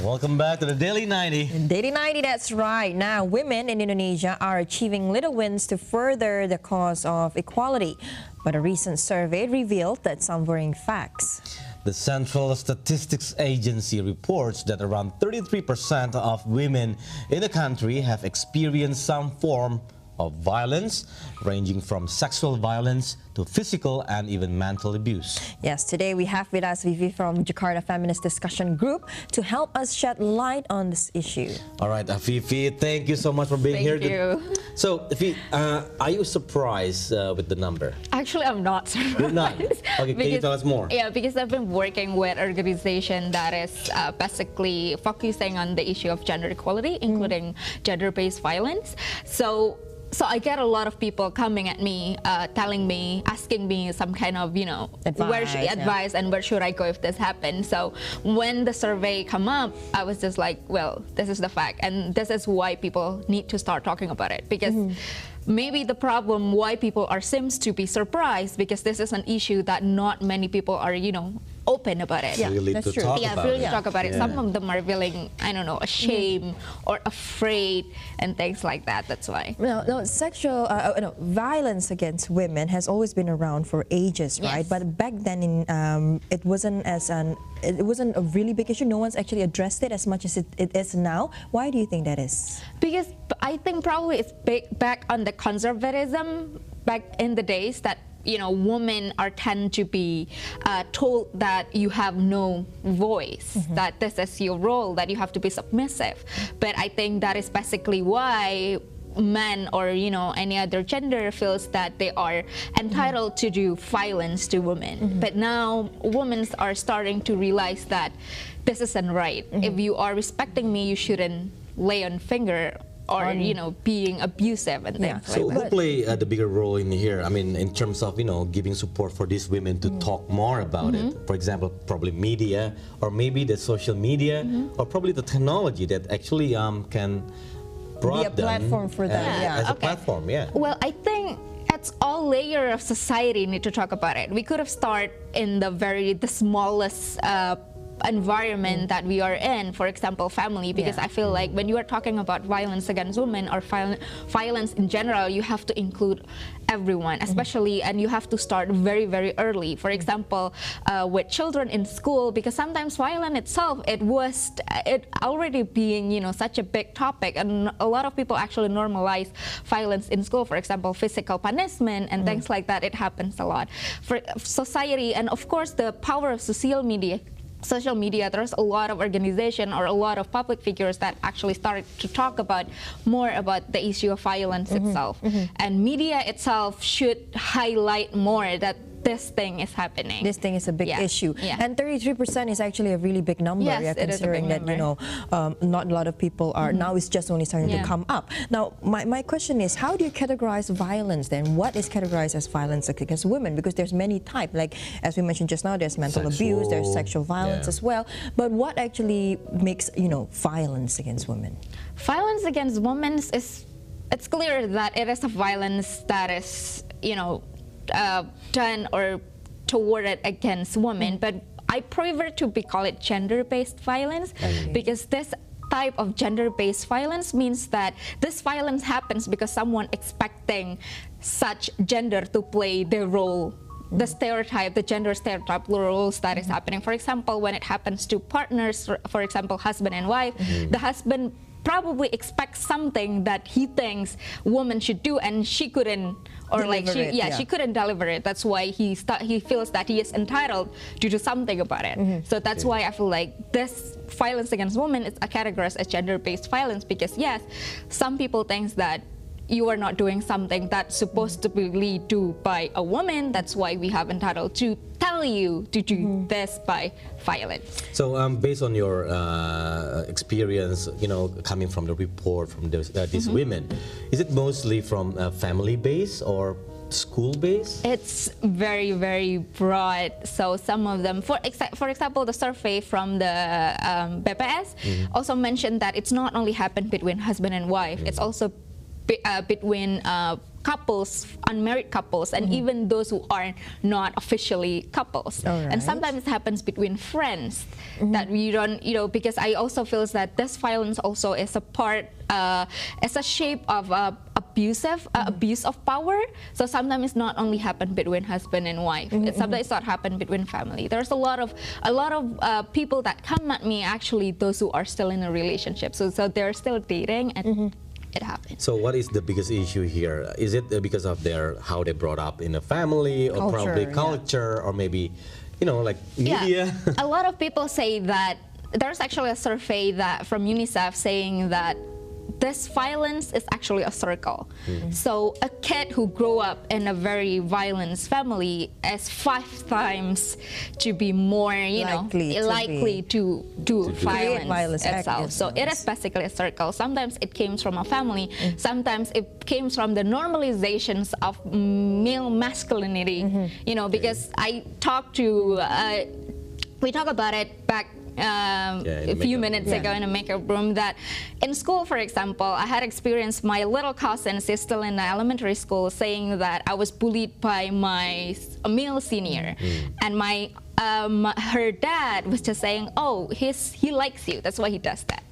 Welcome back to the Daily 90. Daily 90, that's right. Now, women in Indonesia are achieving little wins to further the cause of equality. But a recent survey revealed that some worrying facts. The Central Statistics Agency reports that around 33% of women in the country have experienced some form of violence, ranging from sexual violence to physical and even mental abuse. Yes, today we have with us Vivi from Jakarta Feminist Discussion Group to help us shed light on this issue. All right, Vivi, thank you so much for being here. Thank you. So, Vivi, are you surprised with the number? Actually, I'm not surprised. You're not? Okay, can you tell us more? Yeah, because I've been working with an organization that is basically focusing on the issue of gender equality, including gender-based violence. So I get a lot of people coming at me, telling me, asking me some kind of, advice and where should I go if this happens. So when the survey come up, I was just like, well, this is the fact, and this is why people need to start talking about it, because maybe the problem why people seems to be surprised, because this is an issue that not many people are, open about it. Yeah, really that's true. Talk yeah, about really it. talk about it. Yeah. Some of them are feeling, I don't know, ashamed or afraid and things like that. That's why. No, sexual violence against women has always been around for ages, right? Yes. But back then, it wasn't a really big issue. No one's actually addressed it as much as it is now. Why do you think that is? Because I think probably it's back on the conservatism back in the days that women tend to be told that you have no voice, that this is your role, that you have to be submissive. But I think that is basically why men or any other gender feels that they are entitled to do violence to women. But now women are starting to realize that this isn't right. If you are respecting me, you shouldn't lay on finger or being abusive and things So like who that. play the bigger role in here? I mean, in terms of giving support for these women to talk more about it. For example, probably media, or maybe the social media, or probably the technology that actually can Be a platform for them. as a platform. Yeah. Well, I think it's all layer of society need to talk about it. We could have started in the smallest environment that we are in, for example, family, because I feel like when you are talking about violence against women or violence in general, you have to include everyone, especially, and you have to start very, very early. For example, with children in school, because sometimes violence itself, it already being, such a big topic, and a lot of people actually normalize violence in school. For example, physical punishment and things like that. It happens a lot for society, and of course, the power of social media, there's a lot of organization or a lot of public figures that actually started to talk more about the issue of violence itself. And media itself should highlight more that this thing is happening. This thing is a big issue. Yeah. And 33% is actually a really big number. Yes, it is a big considering that, not a lot of people are, now it's just only starting to come up. Now, my question is, how do you categorize violence then? What is categorized as violence against women? Because there's many types, like as we mentioned just now, there's mental abuse, there's sexual violence as well. But what actually makes, violence against women? Violence against women it's clear that it is a violence that is, done or towarded against women, but I prefer to call it gender-based violence, because this type of gender-based violence means that this violence happens because someone expecting such gender to play their role, the gender stereotype roles that is happening. For example, when it happens to partners, for example, husband and wife, the husband probably expects something that he thinks woman should do, and she couldn't, or she couldn't deliver it. That's why he feels that he is entitled to do something about it. So that's why I feel like this violence against women is categorized as gender-based violence, because yes, some people think that you are not doing something that's supposed to be done by a woman. That's why we have entitled to tell you to do this by violence. So based on your experience, coming from the report from these women, is it mostly from family base or school base? It's very, very broad. So some of them, for example, the survey from the BPS also mentioned that it's not only happened between husband and wife, it's also between couples, unmarried couples, and even those who are not officially couples. And sometimes it happens between friends that we don't, because I also feel that this violence also is a part, as a shape of abuse of power. So sometimes it's not only happen between husband and wife. It sometimes not happen between family. There's a lot of people that come at me, actually those who are still in a relationship. So they're still dating, and it happens. So what is the biggest issue here? Is it because of how they brought up in a family, or probably culture, or maybe, like media? Yeah. A lot of people say that there's actually a survey that from UNICEF saying that this violence is actually a circle. So a kid who grew up in a very violent family is 5 times to be more, likely to do violence itself. So it is basically a circle. Sometimes it came from a family. Sometimes it came from the normalizations of male masculinity. Because I talked to, we talked about it back a few minutes ago in a makeup room, that in school, for example, I had experienced my little cousin, she's still in the elementary school, saying that I was bullied by my male senior, and her dad was just saying, oh, he likes you, that's why he does that.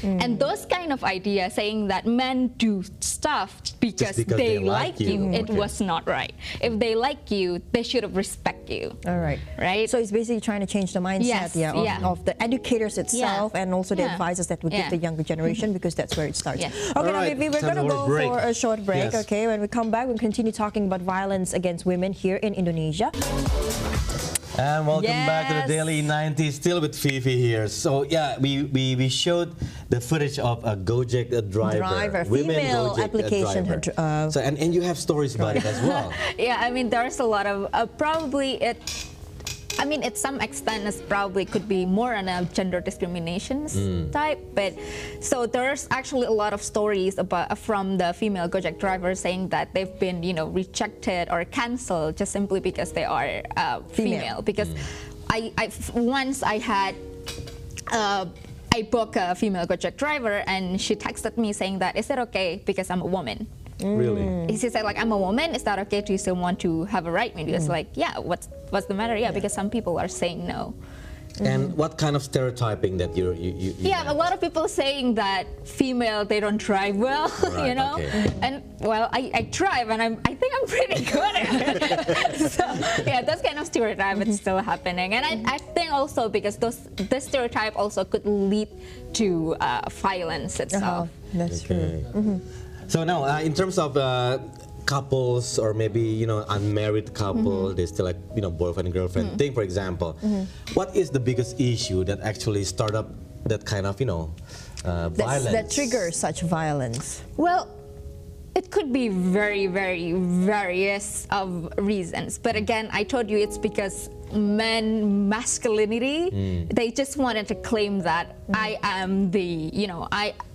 And those kind of ideas, saying that men do stuff because they like you, it was not right. If they like you, they should have respect you. All right. Right? So it's basically trying to change the mindset of the educators itself, and also the advisors that would give the younger generation, because that's where it starts. Okay, now maybe we're going to go for a short break. Okay, when we come back, we'll continue talking about violence against women here in Indonesia. And welcome back to the Daily 90, still with Fifi here. So yeah, we showed the footage of a Gojek driver, female Gojek application. Driver. So and you have stories about it as well. Yeah, I mean there's a lot of at some extent, it probably could be more on a gender discriminations type, but so there's actually a lot of stories from the female Gojek drivers saying that they've been, rejected or cancelled just simply because they are female. Because once I had I booked a female Gojek driver, and she texted me saying that, is it okay because I'm a woman? Really? She said, like, I'm a woman, is that okay? Do you still want to have a ride? Maybe it's like, yeah, what's the matter? Yeah, because some people are saying no. And what kind of stereotyping that you a lot of people saying that female, they don't drive well, Okay. And well, I drive, and I think I'm pretty good at it. So yeah, those kind of stereotype is still happening, and I think also because this stereotype also could lead to violence itself. That's true. So now, in terms of couples, or maybe unmarried couple, they still like boyfriend and girlfriend thing, for example. What is the biggest issue that actually start up that kind of violence? That triggers such violence? Well, it could be very, very various of reasons. But again, I told you it's because men masculinity, they just wanted to claim that I am the,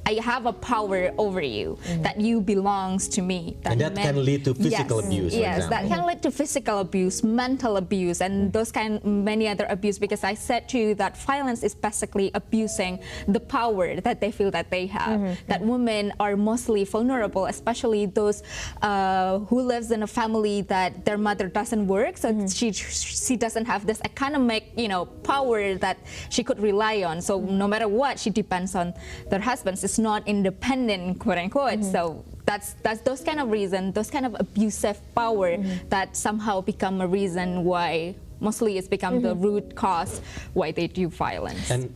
I have a power over you, that you belongs to me. And that can lead to physical abuse, for Yes, example. that can lead to physical abuse, mental abuse, and those many other abuse, because I said to you that violence is basically abusing the power that they feel that they have. That women are mostly vulnerable, especially those who lives in a family that their mother doesn't work, so she doesn't have this economic, power that she could rely on. So no matter what, she depends on their husbands. It's not independent, quote unquote. So that's those kind of reasons, those kind of abusive power that somehow become a reason why mostly it's become the root cause why they do violence. And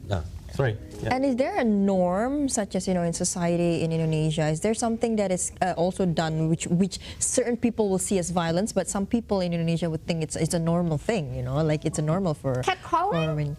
sorry. Yeah. And is there a norm, such as in society in Indonesia? Is there something that is also done which certain people will see as violence, but some people in Indonesia would think it's a normal thing? Like it's a normal for catcalling.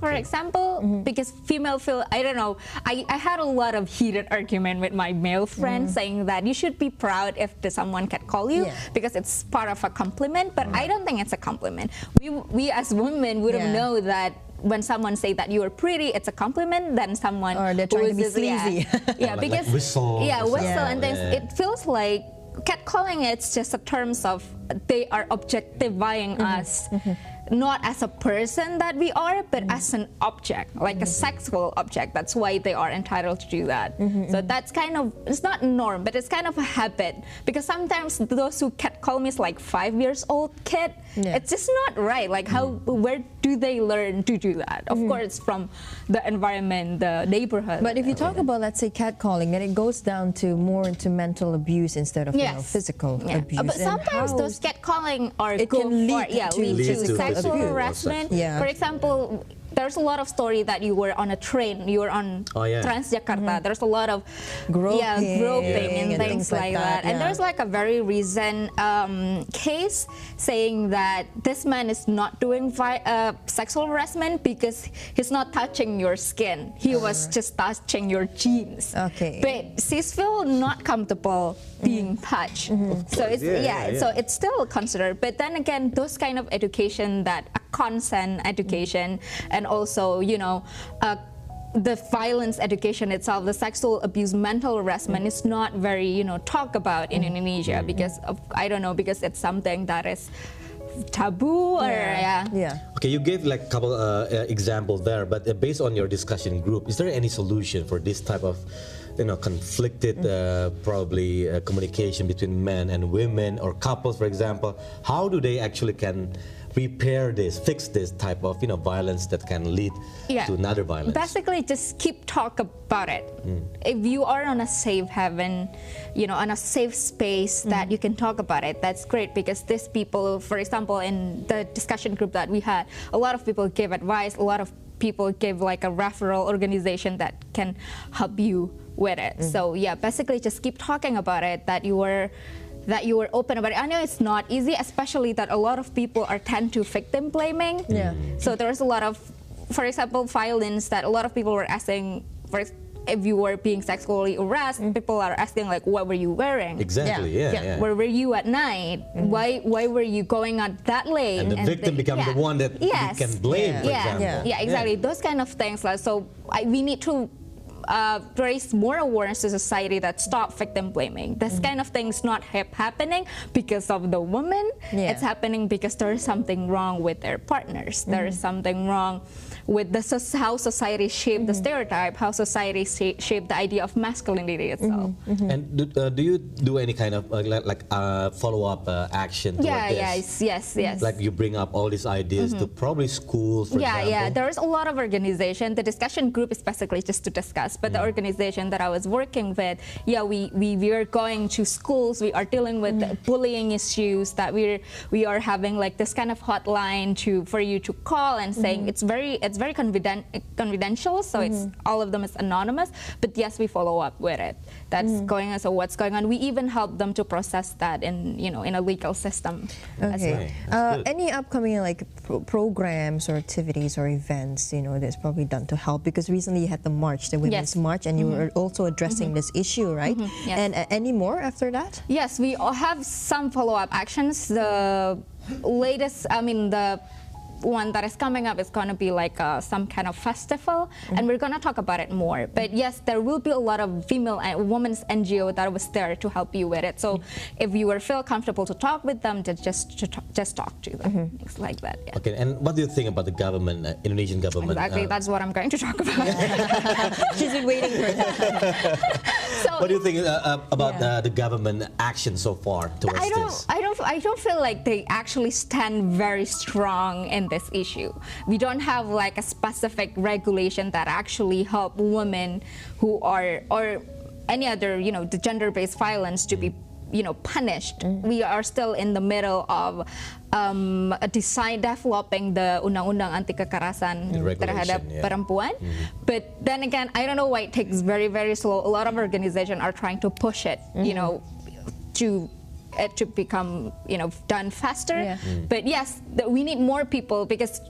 For example, because female feel, I don't know, I had a lot of heated argument with my male friends saying that you should be proud if someone catcall you because it's part of a compliment, but I don't think it's a compliment. We as women would have know that when someone say that you are pretty, it's a compliment. Then someone or they're trying to be sleazy. Because like whistle. And then it feels like catcalling. It's just a terms of they are objectifying us not as a person that we are, but as an object, like a sexual object. That's why they are entitled to do that. So that's kind of, it's not norm, but it's kind of a habit. Because sometimes those who catcall me is like 5 years old kid. It's just not right. Like where do they learn to do that? Of course, from the environment, the neighborhood. But if you talk about, let's say, catcalling, then it goes down to more into mental abuse instead of physical abuse. But sometimes those catcalling are it good can lead for, to sexual abuse. harassment. For example, there's a lot of story that you were on a train, you were on Transjakarta. There's a lot of groping and things like that. And there's like a very recent case saying that this man is not doing sexual harassment because he's not touching your skin. He was just touching your jeans. But she's feel not comfortable being touched. So it's so it's still considered. But then again, those kind of education, that consent education, and also, you know, the violence education itself, the sexual abuse, mental harassment is not very, you know, talked about in Indonesia because of, I don't know, because it's something that is taboo or Okay, you gave like a couple examples there, but based on your discussion group, is there any solution for this type of, you know, conflicted probably communication between men and women or couples, for example? How do they actually can repair this, fix this type of, you know, violence that can lead to another violence? Basically, just keep talk about it. If you are on a safe haven, you know, on a safe space that you can talk about it, that's great, because these people, for example, in the discussion group that we had, a lot of people gave advice, a lot of people give like a referral organization that can help you with it. So yeah, basically just keep talking about it, that you were open about it. I know it's not easy, especially that a lot of people tend to victim blaming. So there's a lot of, for example, violence that a lot of people were asking for. If you were being sexually harassed, people are asking like, what were you wearing? Exactly, Where were you at night? Why were you going out that late? And the victim becomes the one that you can blame, for example. Exactly. Those kind of things. Like, so we need to raise more awareness to society that stop victim blaming. This kind of thing is not happening because of the woman. It's happening because there is something wrong with their partners. There is something wrong with how society shaped the stereotype, how society shaped the idea of masculinity itself. And do you do any kind of follow-up action toward this? Yes. Like you bring up all these ideas to probably schools, for example? There is a lot of organization. The discussion group is basically just to discuss, but the organization that I was working with, we are going to schools, we are dealing with bullying issues, that we are having like this kind of hotline for you to call and saying it's very confidential, so it's all of them is anonymous, but yes, we follow up with it. That's going on. So what's going on? We even help them to process that in a legal system. Okay. Any upcoming like programs or activities or events, you know, that's probably done to help? Because recently you had the march, the Women's March, and you were also addressing this issue, right? And any more after that? Yes, we all have some follow-up actions. The latest, the one that is coming up is going to be like some kind of festival, and we're going to talk about it more. But yes, there will be a lot of female and women's NGO that was there to help you with it. So if you feel comfortable to talk with them, just talk to them, things like that. Okay, and what do you think about the government, Indonesian government? Exactly, that's what I'm going to talk about. She's been waiting for that. So, what do you think about the government action so far towards this? I don't feel like they actually stand very strong in this issue. We don't have like a specific regulation that actually help women who are, or any other, the gender-based violence to be, punished. We are still in the middle of developing the undang-undang anti kekerasan terhadap perempuan. But then again, I don't know why it takes very, very slow. A lot of organizations are trying to push it, to become, done faster. But yes, we need more people, because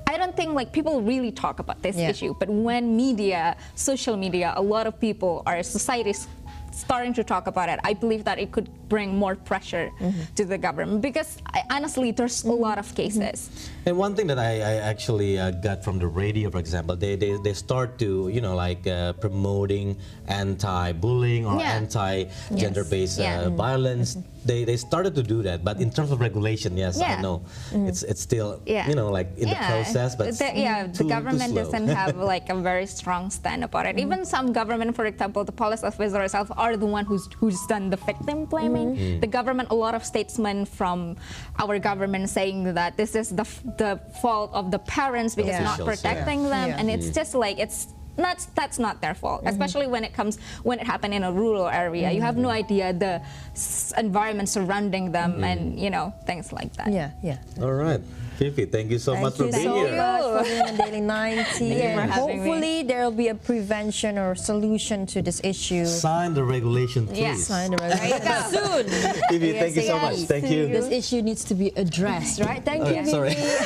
I don't think like people really talk about this issue. But when media, social media, a lot of people, our societies starting to talk about it, I believe that it could bring more pressure to the government, because honestly, there's a lot of cases. And one thing that I actually got from the radio, for example, they start to, promoting anti-bullying or anti-gender-based violence. they started to do that, but in terms of regulation, yes, I Yeah. know it's still Yeah. you know, like in the process, but the government doesn't have like a very strong stand about it. Even some government, for example, the police officer itself are the one who's done the victim blaming. The government, a lot of statesmen from our government saying that this is the fault of the parents because Yeah. not Officials, protecting them, Yeah. and it's just like that's not their fault, especially when it happened in a rural area. You have no idea the environment surrounding them, and you know, things like that. Yeah, yeah. all right. Fifi, thank you so much for Thank you being so here. much for being on Daily 90. you for And having me. hopefully there will be a prevention or solution to this issue. Sign the regulation, please. Yeah. Sign the resolution soon. Fifi, thank you so much. Thank you. This issue needs to be addressed, right? Thank you, Sorry. Vivi.